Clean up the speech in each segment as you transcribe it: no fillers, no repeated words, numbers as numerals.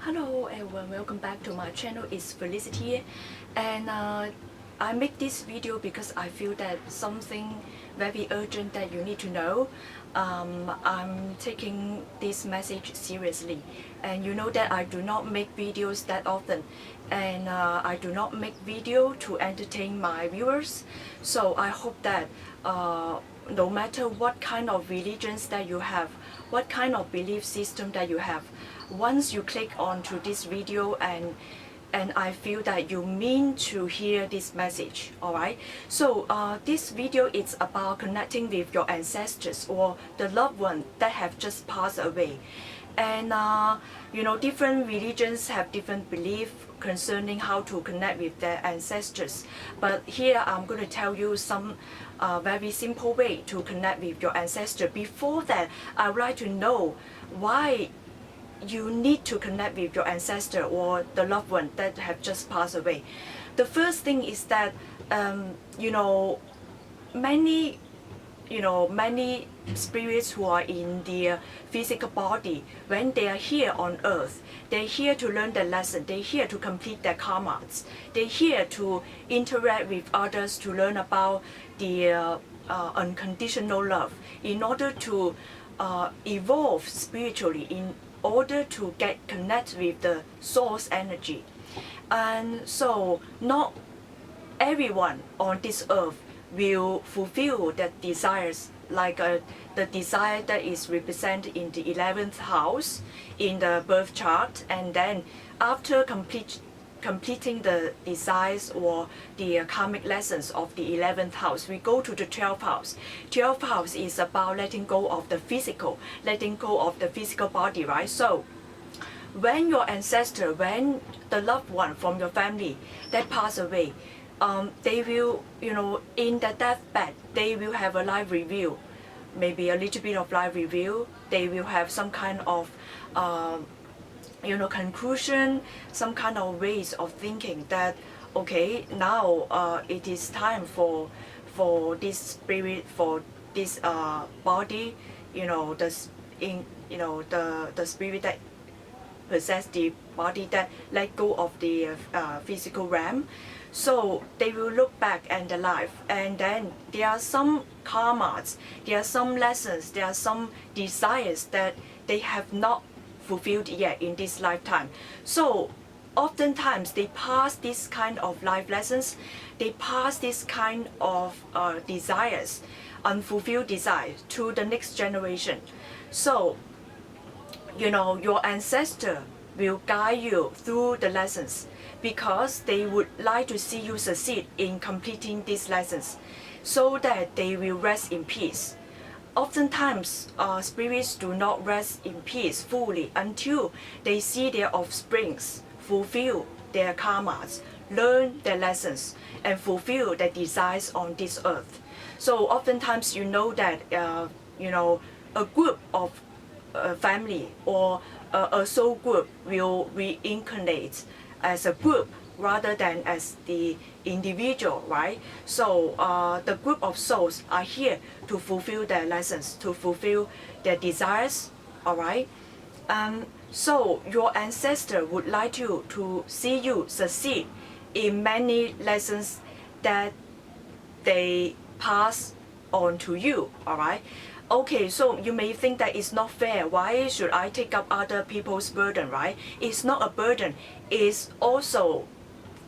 Hello everyone, welcome back to my channel. It's Felicity, and I make this video because I feel that something very urgent that you need to know. I'm taking this message seriously, and you know that I do not make videos that often, and I do not make video to entertain my viewers. So I hope that no matter what kind of religions that you have, what kind of belief system that you have, once you click onto this video and I feel that you mean to hear this message, alright? So this video is about connecting with your ancestors or the loved one that have just passed away. And you know, different religions have different beliefs concerning how to connect with their ancestors. But here I'm going to tell you some very simple way to connect with your ancestor. Before that, I would like to know why you need to connect with your ancestor or the loved one that have just passed away. The first thing is that you know, many spirits who are in their physical body, when they are here on earth, they're here to learn their lesson, they're here to complete their karmas, they're here to interact with others, to learn about the unconditional love, in order to evolve spiritually, in order to connect with the source energy. And so not everyone on this earth will fulfill their desires, like the desire that is represented in the 11th house in the birth chart. And then after completing the desires or the karmic lessons of the 11th house, we go to the 12th house. 12th house is about letting go of the physical, letting go of the physical body, right? So when your ancestor, when the loved one from your family that pass away, they will, you know, in the deathbed, they will have a life review, maybe a little bit of life review. They will have some kind of you know, conclusion, some kind of ways of thinking that, okay, now it is time for this spirit, for this body, you know, the spirit that possess the body that let go of the physical realm. So they will look back at the life, and then there are some karmas, there are some lessons, there are some desires that they have not fulfilled yet in this lifetime. So oftentimes they pass this kind of life lessons, they pass this kind of desires, unfulfilled desires, to the next generation. So you know, your ancestor will guide you through the lessons, because they would like to see you succeed in completing these lessons, so that they will rest in peace. Oftentimes, spirits do not rest in peace fully until they see their offsprings fulfill their karmas, learn their lessons, and fulfill their desires on this earth. So oftentimes, you know that you know, a group of family or a soul group will reincarnate as a group rather than as the individual, right? So the group of souls are here to fulfill their lessons, to fulfill their desires, all right? So your ancestor would like you to see you succeed in many lessons that they pass on to you, all right? Okay, so you may think that it's not fair. Why should I take up other people's burden, right? It's not a burden. It's also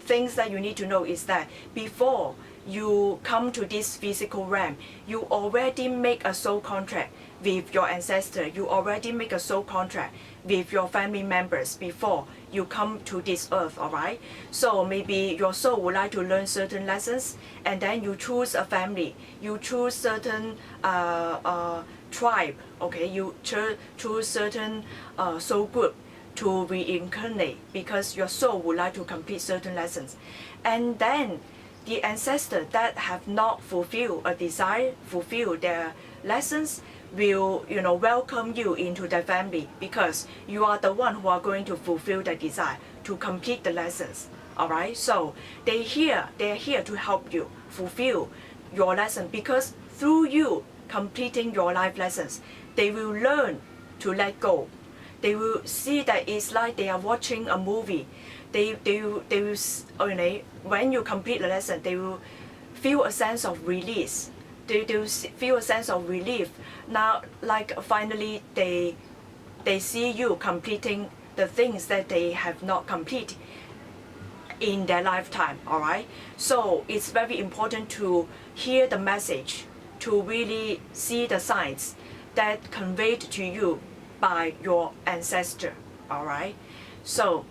things that you need to know is that before you come to this physical realm, you already make a soul contract with your ancestor. You already make a soul contract with your family members before you come to this earth, all right? So maybe your soul would like to learn certain lessons, and then you choose a family, you choose certain tribe, okay? You choose certain soul group to reincarnate, because your soul would like to complete certain lessons. And then the ancestors that have not fulfilled a desire, fulfill their lessons, will, you know, welcome you into their family, because you are the one who are going to fulfill the desire, to complete the lessons, all right? So they're here to help you fulfill your lesson, because through you completing your life lessons, they will learn to let go. they will see that it's like they are watching a movie. They will, when you complete the lesson, they will feel a sense of release. They feel a sense of relief. Now, like finally, they see you completing the things that they have not completed in their lifetime. All right. So it's very important to hear the message, to really see the signs that conveyed to you by your ancestor. All right. So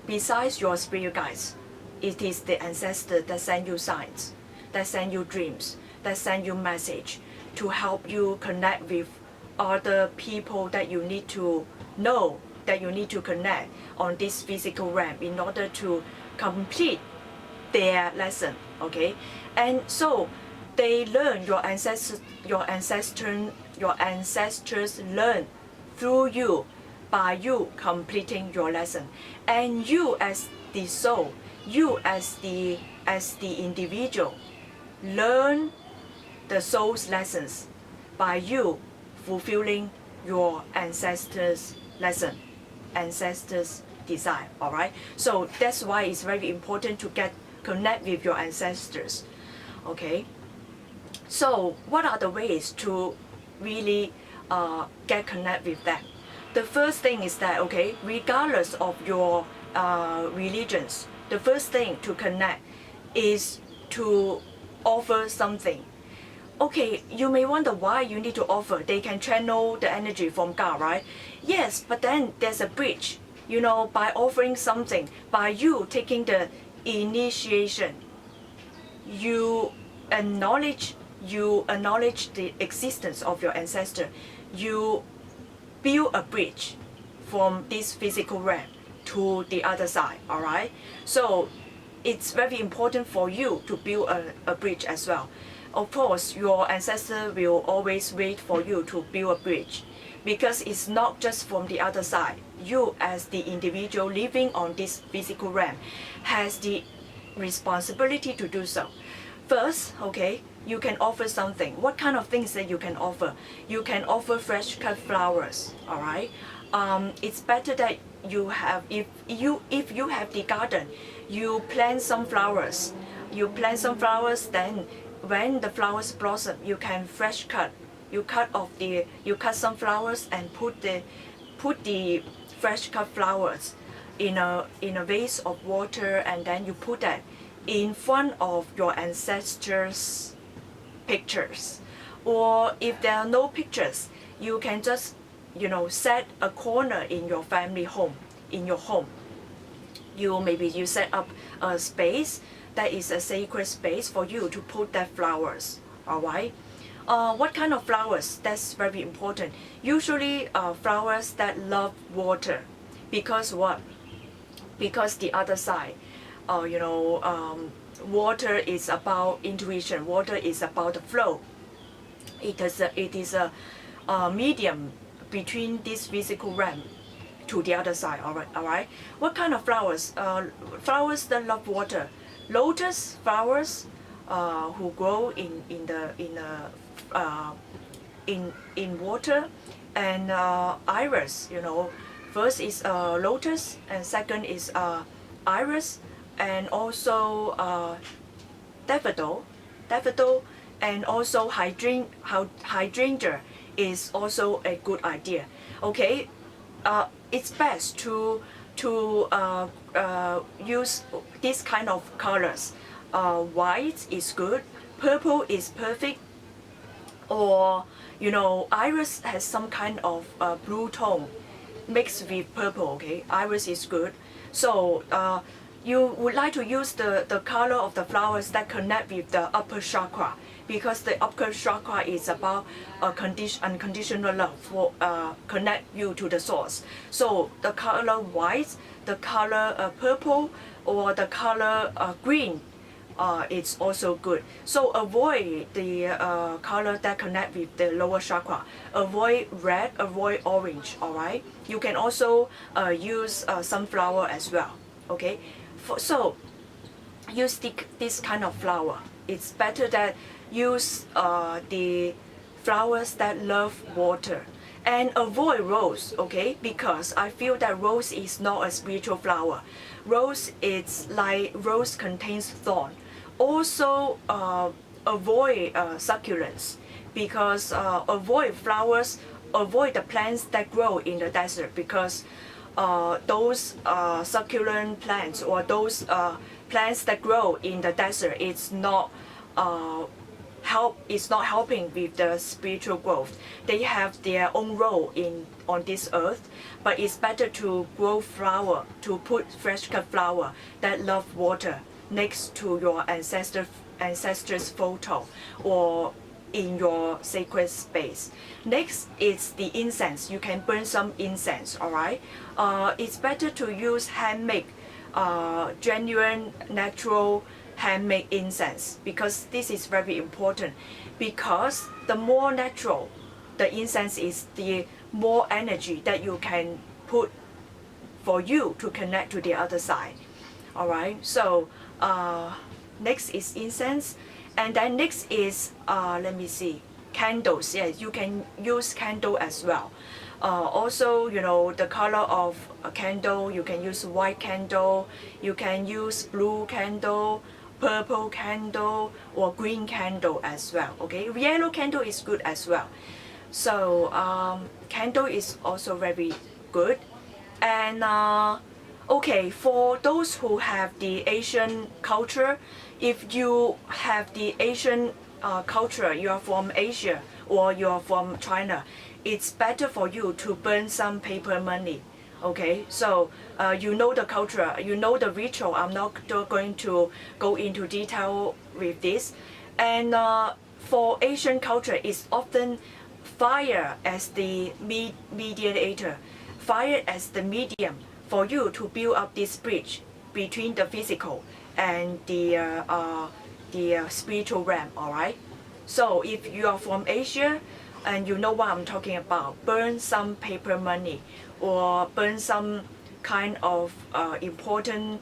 besides your spirit guides, it is the ancestor that send you signs, that send you dreams, that send you message to help you connect with other people that you need to know, that you need to connect on this physical realm in order to complete their lesson. Okay, and so they learn, your ancestors learn through you, by you completing your lesson. And you as the soul, you as the individual, learn the soul's lessons by you fulfilling your ancestors' lesson, ancestors' desire. All right. So that's why it's very important to connect with your ancestors. Okay. So what are the ways to really get connect with them? The first thing is that, okay, regardless of your religions, the first thing to connect is to offer something. Okay, you may wonder why you need to offer. They can channel the energy from God, right? Yes, but then there's a bridge. By offering something, by you taking the initiation, you acknowledge the existence of your ancestor. You build a bridge from this physical realm to the other side. All right. So it's very important for you to build a bridge as well. Of course, your ancestor will always wait for you to build a bridge, because it's not just from the other side. You as the individual living on this physical realm has the responsibility to do so. First, okay, you can offer something. What kind of things that you can offer? You can offer fresh cut flowers. All right. It's better that you have, if you have the garden, you plant some flowers. Then when the flowers blossom, you can fresh cut. You cut some flowers and put the fresh cut flowers in a vase of water, and then you put that in front of your ancestors' pictures. Or if there are no pictures, you can just set a corner in your family home, in your home. Maybe you set up a space that is a sacred space for you to put that flowers. All right. What kind of flowers? That's very important. Usually flowers that love water. Because what? Because the other side, water is about intuition. Water is about the flow. It is a medium between this physical realm to the other side. All right. What kind of flowers? Flowers that love water. Lotus flowers, who grow in water, and iris. First is lotus, and second is iris, and also daffodil, and also hydrangea is also a good idea. Okay, it's best to use this kind of colors. White is good, purple is perfect, or iris has some kind of blue tone mixed with purple. Okay, iris is good. So you would like to use the color of the flowers that connect with the upper chakra, because the upper chakra is about unconditional love, for connect you to the source. So the color white, the color purple, or the color green, it's also good. So avoid the color that connect with the lower chakra. Avoid red, avoid orange. All right. You can also use sunflower as well. Okay. So use this kind of flower. It's better that use the flowers that love water. And avoid rose, okay? Because I feel that rose is not a spiritual flower. Rose contains thorn. Also avoid succulents, because avoid flowers, avoid the plants that grow in the desert, because those succulent plants or those plants that grow in the desert, it's not helping with the spiritual growth. They have their own role on this earth, but it's better to grow flower, to put fresh cut flower that love water next to your ancestors photo or in your sacred space. Next is the incense. You can burn some incense, all right? It's better to use handmade, genuine, natural handmade incense, because this is very important, because the more natural the incense is, the more energy that you can put for you to connect to the other side. All right, so next is incense, and then next is let me see, candles. Yes, you can use candle as well. Also, you know, the color of a candle, you can use white candle, you can use blue candle, purple candle, or green candle as well. Okay, yellow candle is good as well. So candle is also very good. And okay, for those who have the Asian culture, if you have the Asian culture, you are from Asia or you are from China, it's better for you to burn some paper money. Okay, so you know the culture, you know the ritual. I'm not going to go into detail with this. And for Asian culture, it's often fire as the mediator, fire as the medium for you to build up this bridge between the physical and the spiritual realm. All right. So if you are from Asia and you know what I'm talking about, burn some paper money or burn some kind of important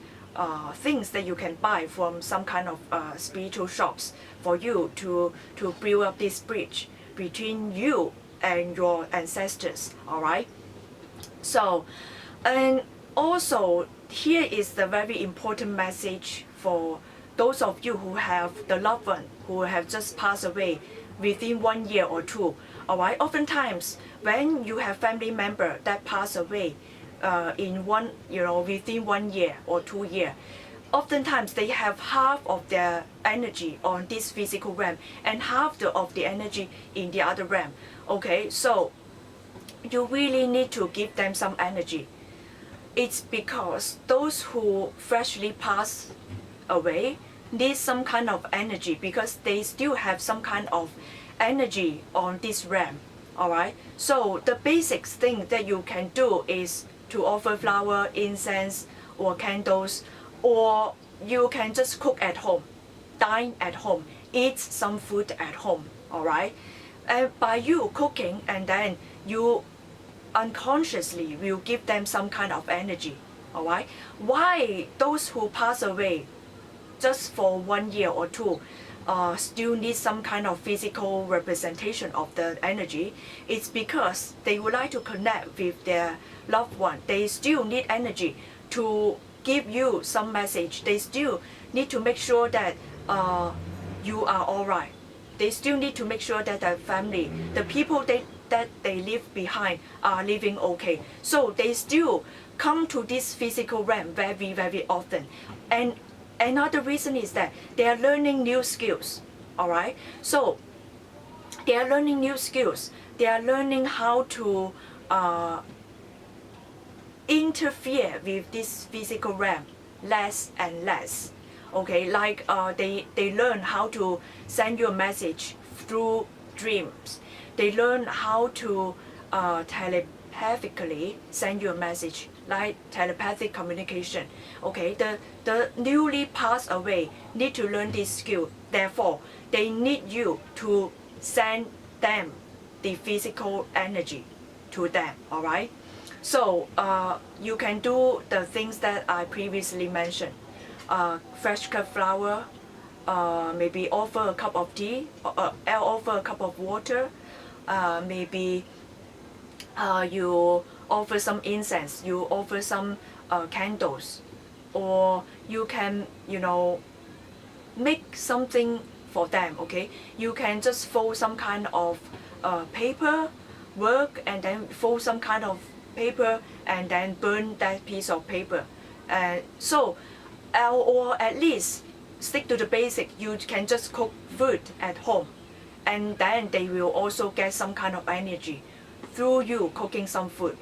things that you can buy from some kind of spiritual shops for you to build up this bridge between you and your ancestors. All right. So, and also here is the very important message for those of you who have the loved one who have just passed away within 1 year or two. All right. Oftentimes, when you have family member that pass away within 1 year or 2 years, oftentimes they have half of their energy on this physical realm and half of the energy in the other realm. Okay, so you really need to give them some energy. It's because those who freshly pass away need some kind of energy, because they still have some kind of energy on this realm. All right, so the basic thing that you can do is to offer flower, incense, or candles, or you can just cook at home, dine at home, eat some food at home. All right, and by you cooking, and then you unconsciously will give them some kind of energy. All right, why those who pass away just for 1 year or two still need some kind of physical representation of the energy? It's because they would like to connect with their loved one. They still need energy to give you some message. They still need to make sure that you are all right. They still need to make sure that the family, the people that they leave behind are living okay. So they still come to this physical realm very, very often. And another reason is that they are learning new skills. All right, so they are learning new skills. They are learning how to interfere with this physical realm less and less. Okay, like they learn how to send you a message through dreams. They learn how to telepathically send you a message, like telepathic communication. Okay, the newly passed away need to learn this skill. Therefore, they need you to send them the physical energy to them. All right. So you can do the things that I previously mentioned. Fresh cut flower, maybe offer a cup of tea, offer a cup of water, maybe you offer some incense, you offer some candles, or you can, make something for them, okay? You can just fold some kind of paper, work, and then fold some kind of paper, and then burn that piece of paper. Or at least stick to the basic. You can just cook food at home, and then they will also get some kind of energy through you cooking some food,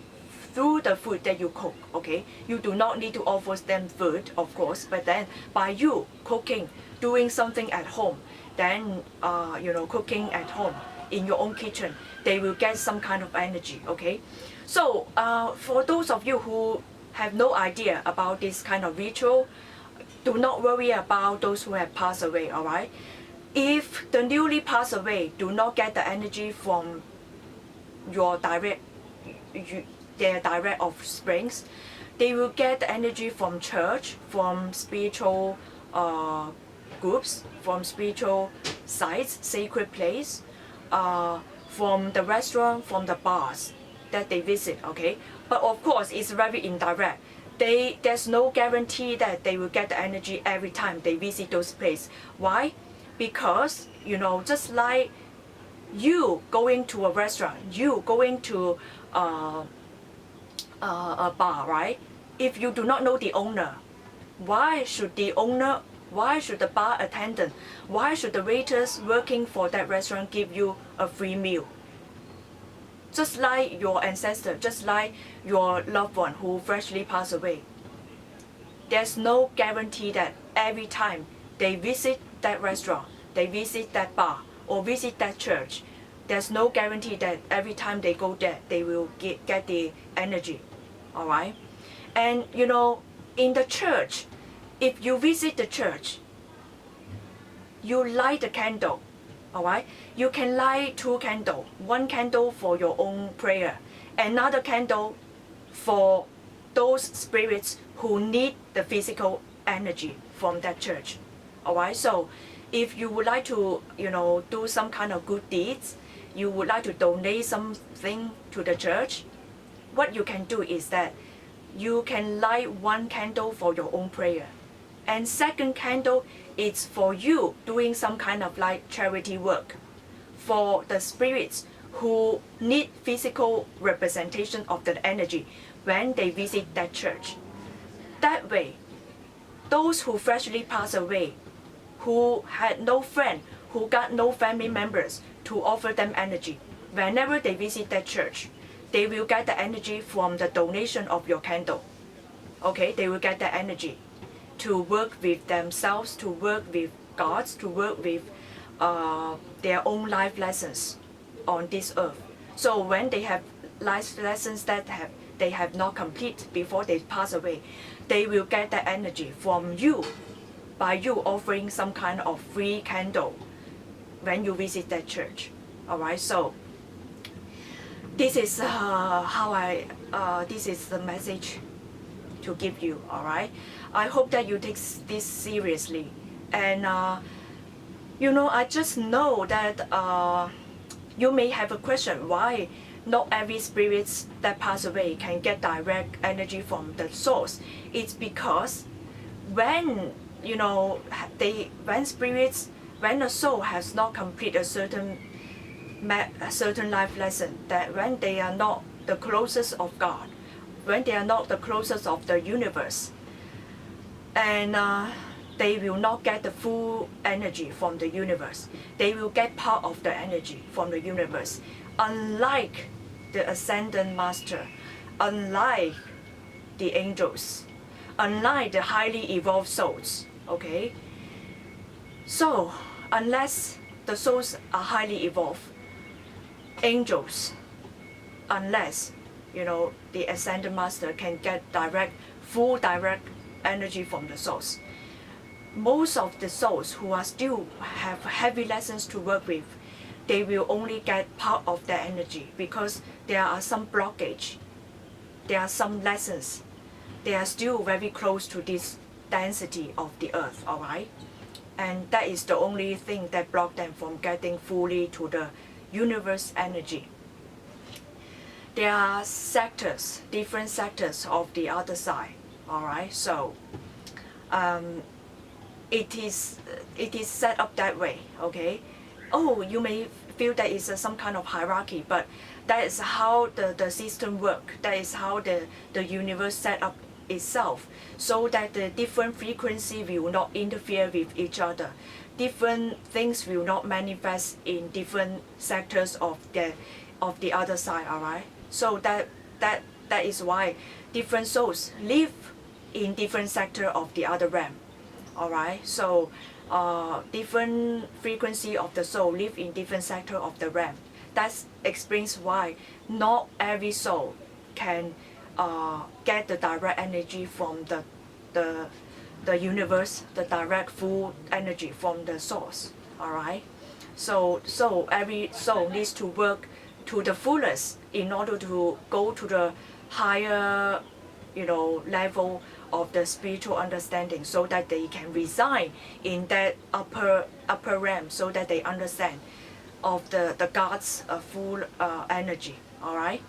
through the food that you cook, okay? You do not need to offer them food, of course, but then by you cooking, doing something at home, then cooking at home in your own kitchen, they will get some kind of energy, okay? So for those of you who have no idea about this kind of ritual, do not worry about those who have passed away, all right? If the newly passed away do not get the energy from their direct offsprings, they will get the energy from church, from spiritual groups, from spiritual sites, sacred place, from the restaurant, from the bars that they visit, okay? But of course, it's very indirect. There's no guarantee that they will get the energy every time they visit those places. Why? Because, just like you going to a restaurant, you going to a bar, right? If you do not know the owner, why should the bar attendant, why should the waiters working for that restaurant give you a free meal? Just like your ancestor, just like your loved one who freshly passed away. There's no guarantee that every time they visit that restaurant, they visit that bar, or visit that church, there's no guarantee that every time they go there, they will get the energy, all right? And in the church, if you visit the church, you light the candle, all right? You can light 2 candles, 1 candle for your own prayer, another candle for those spirits who need the physical energy from that church, all right? So if you would like to, do some kind of good deeds, you would like to donate something to the church, what you can do is that you can light 1 candle for your own prayer, and second candle is for you doing some kind of like charity work for the spirits who need physical representation of the energy when they visit that church. That way, those who freshly passed away, who had no friend, who got no family members to offer them energy, whenever they visit that church, they will get the energy from the donation of your candle. Okay, they will get the energy to work with themselves, to work with God, to work with their own life lessons on this earth. So when they have life lessons that they have not complete before they pass away, they will get the energy from you by you offering some kind of free candle when you visit that church. All right, so this is this is the message to give you. All right, I hope that you take this seriously, and I just know that you may have a question why not every spirit that pass away can get direct energy from the source. It's because when when a soul has not completed a certain life lesson, that when they are not the closest of God, when they are not the closest of the universe, and they will not get the full energy from the universe. They will get part of the energy from the universe. Unlike the Ascended Master, unlike the angels, unlike the highly evolved souls, okay? So, unless the souls are highly evolved, angels, unless, the Ascended Master can get full direct energy from the source, most of the souls who are still have heavy lessons to work with, they will only get part of their energy because there are some blockage, there are some lessons. They are still very close to this density of the earth, all right? And that is the only thing that blocks them from getting fully to the universe energy. There are sectors, different sectors of the other side. All right, so it is set up that way. Okay. Oh, you may feel that it's some kind of hierarchy, but that is how the system works. That is how the universe set up itself, so that the different frequency will not interfere with each other. Different things will not manifest in different sectors of the other side. All right. So that is why different souls live in different sector of the other realm. All right. So different frequency of the soul live in different sector of the realm. That explains why not every soul can get the direct energy from the universe, the direct full energy from the source. All right. So every soul needs to work to the fullest in order to go to the higher, level of the spiritual understanding, so that they can reside in that upper realm, so that they understand of the God's full energy. All right.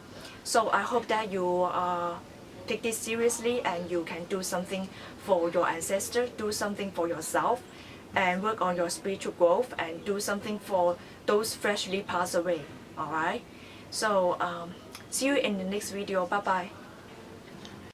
So I hope that you take this seriously, and you can do something for your ancestors, do something for yourself, and work on your spiritual growth, and do something for those freshly passed away. All right. So see you in the next video. Bye bye.